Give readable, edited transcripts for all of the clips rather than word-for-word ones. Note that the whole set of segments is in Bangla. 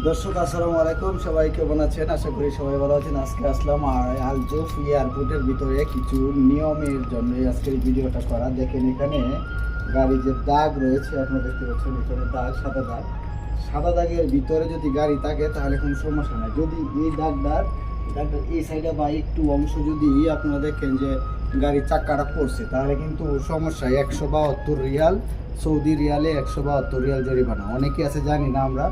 দর্শক আসসালামু আলাইকুম, সবাই কেমন আছেন? আশা করি সবাই ভালো আছেন। আজকে আসলাম আলজুফ এয়ারপোর্টের ভিতরে কিছু নিয়মের জন্য আজকের এই ভিডিওটা করা। দেখেন এখানে গাড়ি যে দাগ রয়েছে আপনারা দেখতে পাচ্ছেন, এখানে দাগ সাদা দাগের ভিতরে যদি গাড়ি থাকে তাহলে কোনো সমস্যা নাই। যদি এই দাগটার এই সাইডে বা একটু অংশ যদি আপনারা দেখেন যে গাড়ির চাক্কাটা পড়ছে তাহলে কিন্তু সমস্যা। 172 রিয়াল, সৌদি রিয়ালে 172 রিয়াল জরিমানা। অনেকে আছে জানি না আমরা,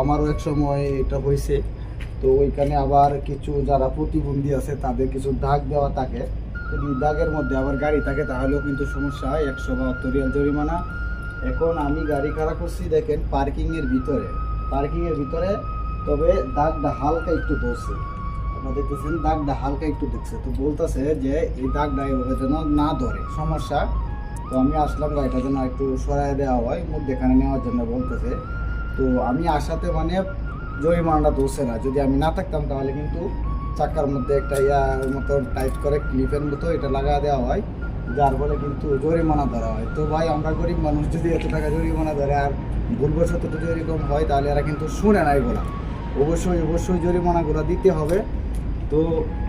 আমারও এক সময় এটা হয়েছে। তো ওইখানে আবার কিছু যারা প্রতিবন্ধী আছে তাদের কিছু দাগ দেওয়া থাকে, যদি দাগের মধ্যে আবার গাড়ি থাকে তাহলেও কিন্তু সমস্যা হয়, 172 রিয়াল জরিমানা। এখন আমি গাড়ি খারাপ করছি দেখেন পার্কিংয়ের ভিতরে, তবে দাগটা হালকা একটু ধরছে। আপনারা দেখতেছেন দাগটা হালকা একটু দেখছে, তো বলতেছে যে এই দাগটা এভাবে যেন না ধরে সমস্যা। তো আমি আসলাম গাড়িটা যেন একটু সরাই দেওয়া হয়, মধ্যেখানে নেওয়ার জন্য বলতেছে। তো আমি আসাতে মানে জরিমানাটা ধরছে না, যদি আমি না থাকতাম তাহলে কিন্তু চাক্কার মধ্যে একটা ইয়ার মতো টাইট করে ক্লিপের মতো এটা লাগা দেওয়া হয়, যার ফলে কিন্তু জরিমানা ধরা হয়। তো ভাই আমরা গরিব মানুষ, যদি এত টাকা জরিমানা ধরে আর ভুলবশত যদি এরকম হয় তাহলে এরা কিন্তু শুনে না এগুলা। অবশ্যই জরিমানাগুলো দিতে হবে। তো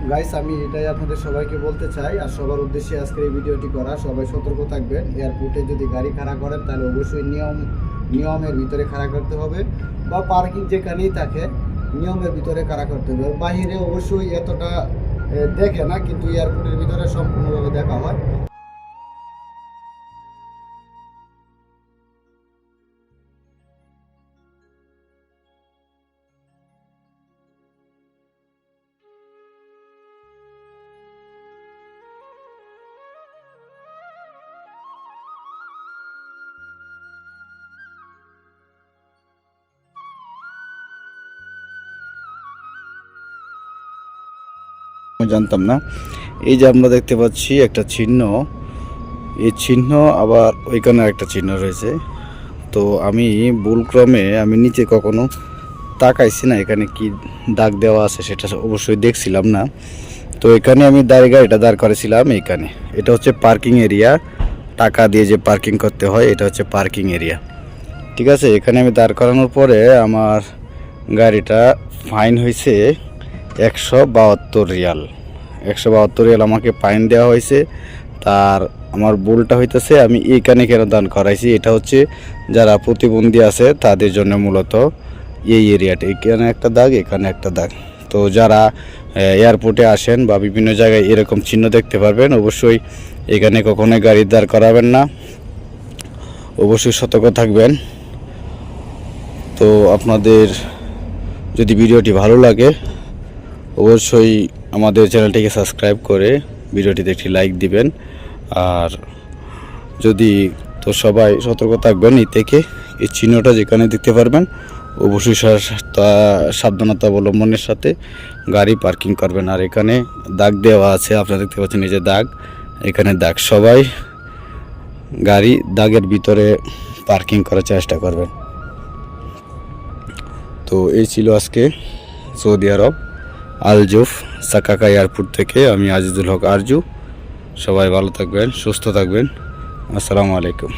গাইস আমি এটাই আপনাদের সবাইকে বলতে চাই, আর সবার উদ্দেশ্যে আজকের এই ভিডিওটি করা। সবাই সতর্ক থাকবেন, এয়ারপোর্টে যদি গাড়ি খাড়া করেন তাহলে অবশ্যই নিয়মের ভিতরে খাড়া করতে হবে, বা পার্কিং যেখানেই থাকে নিয়মের ভিতরে খাড়া করতে হবে। বাহিরে অবশ্যই এতটা দেখে না, কিন্তু এয়ারপোর্টের ভিতরে সম্পূর্ণভাবে দেখা হয়। জানতাম না, এই যে আমরা দেখতে পাচ্ছি একটা চিহ্ন, এই চিহ্ন আবার ওইখানে একটা চিহ্ন রয়েছে। তো আমি ভুলক্রমে আমি নিচে কখনো তাকাইছি না এখানে কি দাগ দেওয়া আছে সেটা অবশ্যই দেখছিলাম না। তো এখানে আমি গাড়িটা দাঁড় করেছিলাম এইখানে। এটা হচ্ছে পার্কিং এরিয়া, টাকা দিয়ে যে পার্কিং করতে হয় এটা হচ্ছে পার্কিং এরিয়া, ঠিক আছে। এখানে আমি দাঁড় করানোর পরে আমার গাড়িটা ফাইন হয়েছে 172 রিয়াল। 172 রিয়াল আমাকে ফাইন দেওয়া হয়েছে। তার আমার ভুলটা হইতেছে আমি এইখানে কেন দান করাইছি, এটা হচ্ছে যারা প্রতিবন্ধী আছে তাদের জন্য মূলত এই এরিয়াটা। এখানে একটা দাগ, এখানে একটা দাগ। তো যারা এয়ারপোর্টে আসেন বা বিভিন্ন জায়গায় এরকম চিহ্ন দেখতে পারবেন, অবশ্যই এখানে কখনোই গাড়ি দাঁড় করাবেন না, অবশ্যই সতর্ক থাকবেন। তো আপনাদের যদি ভিডিওটি ভালো লাগে অবশ্যই আমাদের চ্যানেলটিকে সাবস্ক্রাইব করে ভিডিওটিতে একটি লাইক দিবেন। আর যদি তো সবাই সতর্ক থাকবেন, এই থেকে এই চিহ্নটা যেখানে দেখতে পারবেন অবশ্যই সাবধানতা অবলম্বনের সাথে গাড়ি পার্কিং করবেন। আর এখানে দাগ দেওয়া আছে, আপনারা দেখতে পাচ্ছেন এই যে দাগ, এখানে দাগ। সবাই গাড়ি দাগের ভিতরে পার্কিং করার চেষ্টা করবেন। তো এই ছিল আজকে সৌদি আরব আলজুফ সাকাকা এয়ারপোর্ট থেকে আমি আজিজুল হক আরজু। সবাই ভালো থাকবেন, সুস্থ থাকবেন। আসসালামু আলাইকুম।